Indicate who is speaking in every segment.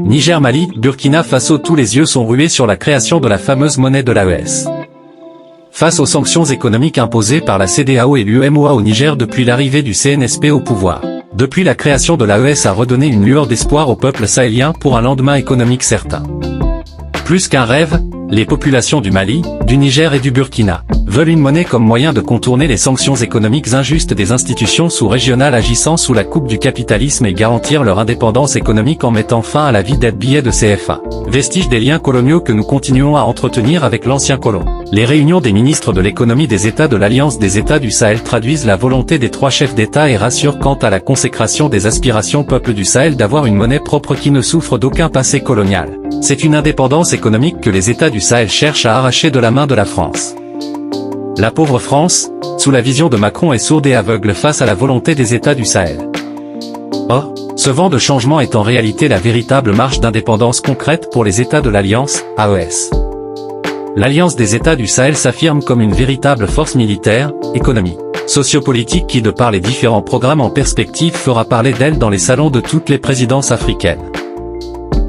Speaker 1: Niger, Mali, Burkina Faso, tous les yeux sont rués sur la création de la fameuse monnaie de l'AES. Face aux sanctions économiques imposées par la CEDEAO et l'UEMOA au Niger depuis l'arrivée du CNSP au pouvoir, depuis la création de l'AES a redonné une lueur d'espoir au peuple sahélien pour un lendemain économique certain. Plus qu'un rêve, les populations du Mali, du Niger et du Burkina veulent une monnaie comme moyen de contourner les sanctions économiques injustes des institutions sous-régionales agissant sous la coupe du capitalisme et garantir leur indépendance économique en mettant fin à la vie d'être billets de CFA, vestige des liens coloniaux que nous continuons à entretenir avec l'ancien colon. Les réunions des ministres de l'économie des États de l'Alliance des États du Sahel traduisent la volonté des 3 chefs d'État et rassurent quant à la consécration des aspirations peuples du Sahel d'avoir une monnaie propre qui ne souffre d'aucun passé colonial. C'est une indépendance économique que les États du Sahel cherchent à arracher de la main de la France. La pauvre France, sous la vision de Macron, est sourde et aveugle face à la volonté des États du Sahel. Or, ce vent de changement est en réalité la véritable marche d'indépendance concrète pour les États de l'Alliance, AES. L'Alliance des États du Sahel s'affirme comme une véritable force militaire, économique, sociopolitique qui, de par les différents programmes en perspective, fera parler d'elle dans les salons de toutes les présidences africaines.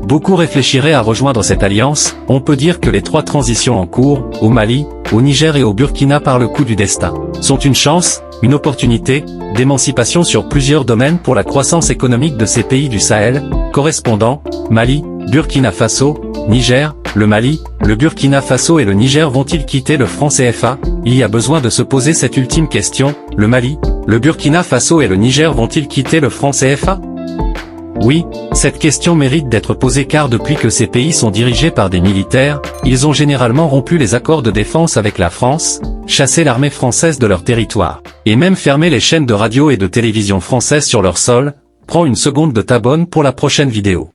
Speaker 1: Beaucoup réfléchiraient à rejoindre cette alliance. On peut dire que les 3 transitions en cours, au Mali, au Niger et au Burkina par le coup du destin, sont une chance, une opportunité, d'émancipation sur plusieurs domaines pour la croissance économique de ces pays du Sahel, correspondant, Mali, Burkina Faso, Niger. Le Mali, le Burkina Faso et le Niger vont-ils quitter le franc CFA? Il y a besoin de se poser cette ultime question. Le Mali, le Burkina Faso et le Niger vont-ils quitter le franc CFA? Oui, cette question mérite d'être posée car depuis que ces pays sont dirigés par des militaires, ils ont généralement rompu les accords de défense avec la France, chassé l'armée française de leur territoire, et même fermé les chaînes de radio et de télévision françaises sur leur sol. Prends une seconde de ta bonne pour la prochaine vidéo.